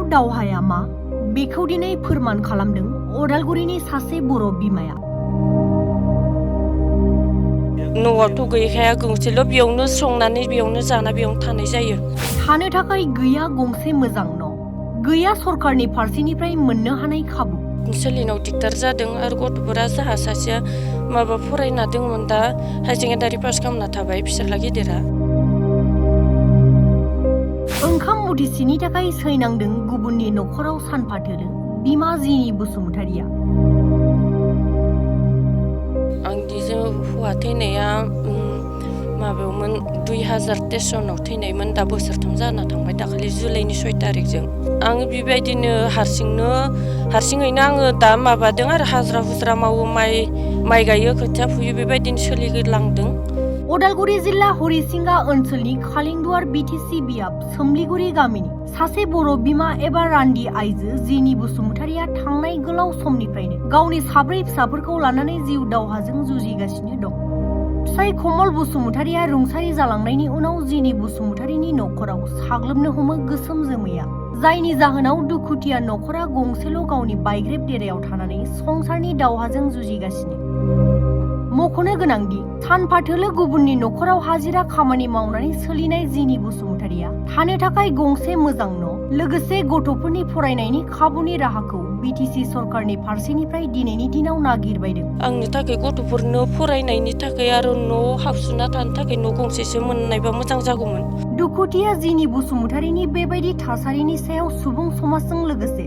दावहाया मा बेखौ दिनै फोरमान खालामदों अदालगुरिनि सासे बर' बिमाया। न'आवथ' गैखाया गंसेल' बेयावनो संनानै बेयावनो जाना बेयावनो थानाय जायो। थानो थाखाय गैया गंसे मोजां न', गैया सरकारनि फारसेनिफ्राय मोननो हानाय खाबु। सोलिनायाव दिगदार जादों आरो गथ'फोरा जाहा सासेया माबा फरायना दंमोन, दा हायार सेकेन्डारि पास खालामना थाबाय फिसाला गिदिरा। ओंखाम मुथिसेनि थाखाय सैनांदों गुबुननि न'खराव सानफाथोलो बिमा जिनि बसुमतारिया। आंनिजों हौवा थैनाया माबायावमोन 2023 थैनायमोन, दा बोसोरथाम जाना थांबाय दाखालि जुलाइनि 6 तारिखजों। आं बेबायदिनो हारसिङैनो आङो दा माबादों आरो हाजिरा हुजिरा मावो, माइ गायो, खोथिया फुयो, बेबायदिनो सोलिलांदों। अदालगुरि जिल्ला हरिसिंगा ओनसोलनि खालिंदुवार बिटिसि बियाब सोमलिगुरि गामिनि सासे बर' बिमा एबा रान्दि आइजो जिनि बसुमतारिया थांनाय गोलाव समनिफ्रायनो गावनि 4 फिसाफोरखौ लानानै जिउ दावहाजों जुजिगासिनो दं। फिसाय कमल बसुमतारिया रुंसारि जालांनायनि उनाव जिनि बसुमतारिनि न'खराव साग्लोबनो हमो गोसोम जोमैया, जायनि जाहोनाव दुखुथिया न'खरा गंसेल' गावनि बायग्रेब देरायाव थानानै संसारनि दावहाजों जुजिगासिनो। मख'नो गोनांदि सानफाथोलो गुबुननि न'खराव हाजिरा खामानि मावनानै सोलिनाय जिनि बसुमतारिया थानो थाखाय गंसे मोजां न', लोगोसे गथ'फोरनि फरायनायनि खाबुनि राहाखौ बिटिसि सरकारनि फारसेनिफ्राय दिनैनि दिनाव नागिरबायदों। आंनि थाखाय गथ'फोरनो फरायनायनि थाखाय आरो न' हाबसुना थानो थाखाय न' गंसेसो मोननायबा मोजां जागौमोन। दुखुथिया जिनि बसुमतारिनि बेबायदि थासारिनि सायाव सुबुं समाजजों लोगोसे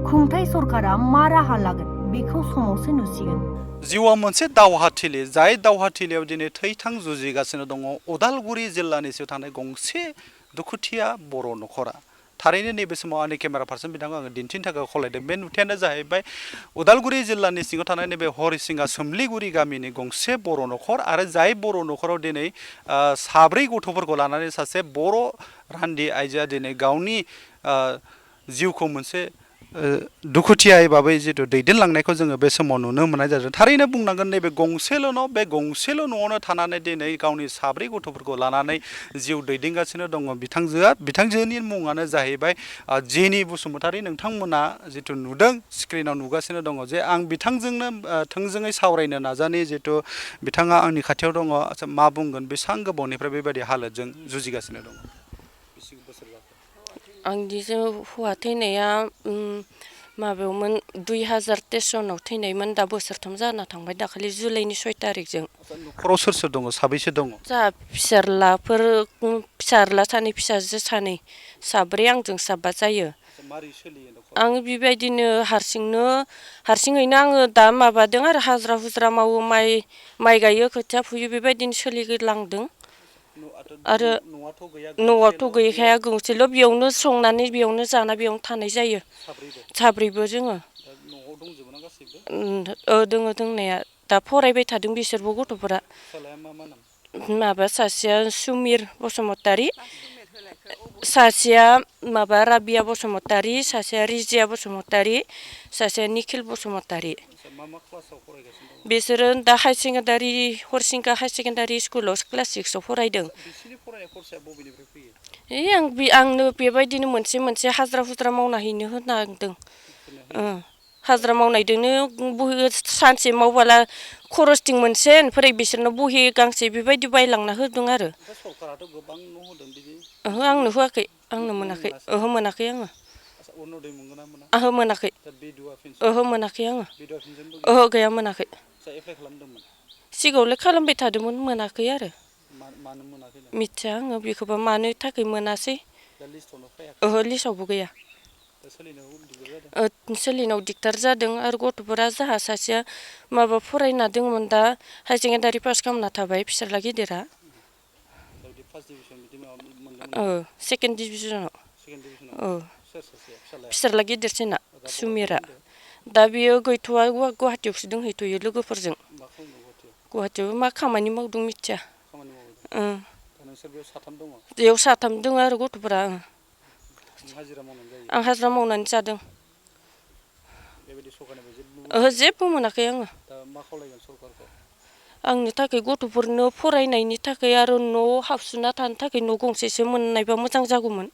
खुंथाय सरकारा मा राहा लागोन बेखौ समावसो नुसिगोन। जिउआ मोनसे दावहाथिलि, जाय दावहाथिलियाव दिनै थैथां जुजिगासिनो दङ उदालगुरि जिल्लानि सिङाव थानाय गंसे दुखुथिया बर' न'खरा। थारैनो नैबे समाव आंनि केमेरा पार्सन बिथांखौ आङो दिन्थिनो थाखाय खावलायदों। बे नुथायानो जाहैबाय उदालगुरि जिल्लानि सिङाव थानाय नैबे हरिसिंगा सोमलिगुरि गामिनि गंसे बर' न'खर, आरो जाय बर' न'खराव दिनै 4 गथ'फोरखौ लानानै सासे बर' रान्दि आइजोआ दिनै गावनि जिउखौ मोनसे दुखुथियायै बाबै जिथु दैदेनलांनायखौ जोङो बे समाव नुनो मोननाय जादों। थारैनो बुंनांगोन नैबे गंसेल' न', बे गंसेल' न'आवनो थानानै दिनै गावनि 4 गथ'फोरखौ लानानै जिउ दैदेनगासिनो दङ बिथांजोनि मुङानो जाहैबाय जिनि बसुमतारि। नोंथांमोना जिथु नुदों, स्क्रिनाव नुगासिनो दङ, जे आं बिथांजोंनो थोंजोङै सावरायनो नाजानि। जिथु बिथाङा आंनि खाथियाव दङ, आচ্ছা मा बुंगोन, बेसेबां गोबावनिफ्राय बेबायदि हालोदजों जुजिगासिनो दङ? आंनिजों हौवा थैनाया माबायावमोन 2023 थैनायमोन, दा बोसोरथाम जाना थांबाय दाखालि जुलाइनि 6 तारिखजों। न'खराव सोर सोर दङ, साबैसे दङ? जोंहा फिसाज्ला सानै, फिसाजो सानै, 4 आंजों 7 जायो। आं बेबायदिनो हारसिङैनो आङो दा माबादों आरो हाजिरा हुजिरा मावो, माइ गायो, खोथिया फुयो, बेबायदिनो सोलिलांदों। आरो न'आवथ' गैखाया गंसेल', बेयावनो संनानै बेयावनो जाना बेयावनो थानाय जायो। 4 जोङो। दोङो दोंनाया, दा फरायबाय थादों बिसोरबो गथ'फोरा। माबा सासेया सुमिर बसुमतारि, सासेया माबा राबिया बसुमतारि, सासेया रिजिया बसुमतारि, सासेया निखिल बसुमतारि। बिसोरो दा हरिसिंगा हायार सेकेन्डारि स्कुलाव क्लास 6 फरायदों। आंनो बेबायदिनो मोनसे हाजिरा हुजिरा मावना हैनो होनांदों। हाजिरा मावनायदोंनो सानसे मावबोला खरसथिं मोनसे, ओमफ्राय बिसोरनो बहि गांसे बेबायदि बायलांना होदों आरो। आंनो होआखै, आंनो मोनाखै, मोनाखै आङो। मोनाखै, मोनाखै आङो। गैया, मोनाखै। सिगाङावलाय खालामबाय थादोंमोन, मोनाखै आरो। मिथिया आङो बेखौबा मानो थाखाय मोनासै। लिस्टआवबो गैया। सोलिनायाव दिगदार जादों आरो गथ'फोरा जाहा सासेया माबा फरायना दंमोन, दा हायार सेकेन्डारि पास खालामना थाबाय फिसाला गिदिरा। 2nd डिभिजनाव। फिसाला गिदिरसिना सुमिरा। दा बियो गैथ'वा, गुवाहाटियावसो दंहैथ'यो लोगोफोरजों। गुवाहाटियाव मा खामानि मावदों मिथिया। बेयाव 3 दङ आरो गथ'फोरा। आं हाजिरा मावनानै जादों। जेबो मोनाखै आङो। आंनि थाखाय गथ'फोरनो फरायनायनि थाखाय आरो न' हाबसुना थानो थाखाय न' गंसेसो मोननायबा मोजां जागौमोन।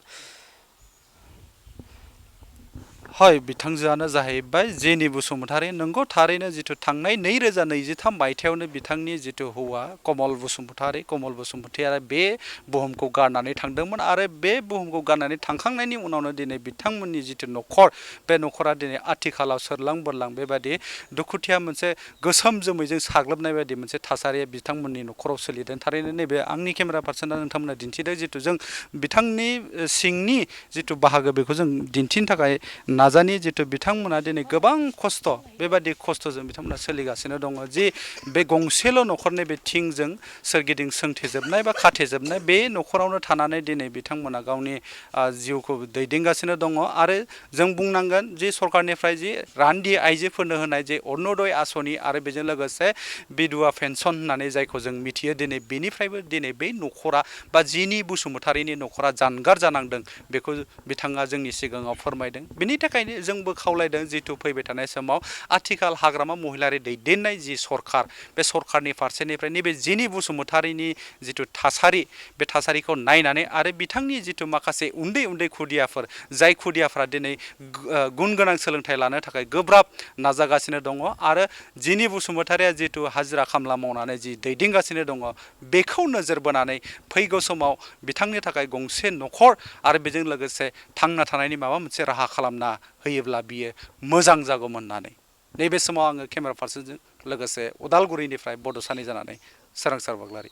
हय बिथांजोआनो जाहैबाय जेनि बसुमतारी नंगौ थारैनो जिथु थांनाय 2023 मायथाइयावनो बिथांनि जिथु हौवा कमल बसुमतारीया बे बुहुमखौ गारनानै थांदोंमोन आरो बे बुहुमखौ गारनानै थांखांनायनि उनावनो दिनै बिथांमोननि जिथु न'खर बे न'खरा दिनै आथिखालाव सोरलां बोरलां बेबायदि दुखुथिया मोनसे गोसोम जोमैजों साग्लोबनाय बायदि मोनसे थासारिया बिथांमोननि न'खराव सोलिदों थारैनो नैबे आंनि केमेरा पार्सना नोंथांमोना दिन्थिदों जिथु जों बिथांनि सिंनि जिथु बाहागो बेखौ जों दिन्थिनो थाखाय नाजानि जिथु बिथांमोना दिनै गोबां खस्थ' बेबायदि खस्थ'जों बिथांमोना सोलिगासिनो दङ जि बे गंसेल' न'खरनि बे थिंजों सोरगिदिं सोंथेजोबनाय बा खाथेजोबनाय बे न'खरावनो थानानै दिनै बिथांमोना गावनि जिउखौ दैदेनगासिनो दङ आरो जों बुंनांगोन जि सरकारनिफ्राय जि रान्दि आइजोफोरनो होनाय जे अरुण'दय आसनि आरो बेजों लोगोसे बिधुवा पेन्सन होननानै जायखौ जों मिथियो दिनै बेनिफ्रायबो दिनै बे न'खरा बा जिनि बसुमतारीनि न'खरा जानगार जानांदों बेखौ बिथाङा जोंनि सिगाङाव फोरमायदों बेनि थाखायनो जोंबो खावलायदों जिथु फैबाय थानाय समाव आथिखाल हाग्रामा महिलारि दैदेननाय जि सरकार बे सरकारनि फारसेनिफ्राय नैबे जिनि बसुमतारीनि जिथु थासारि बे थासारिखौ नायनानै आरो बिथांनि जिथु माखासे उन्दै उन्दै खुदियाफोर जाय खुदियाफोरा दिनै गुन गोनां सोलोंथाइ लानो थाखाय गोब्राब नाजागासिनो दङ आरो जिनि बसुमतारीया जिथु हाजिरा खामला मावनानै जि दैदेनगासिनो दङ बेखौ नोजोर बोनानै फैगौ समाव बिथांनि थाखाय गंसे न'खर आरो बेजों लोगोसे थांना थानायनि माबा मोनसे राहा खालामना होयोब्ला बियो मोजां जागौमोन होननानै नैबे समाव आङो केमेरा पार्सनजों लोगोसे उदालगुरिनिफ्राय बड'सानि जानानै सोरांसार बाग्लारि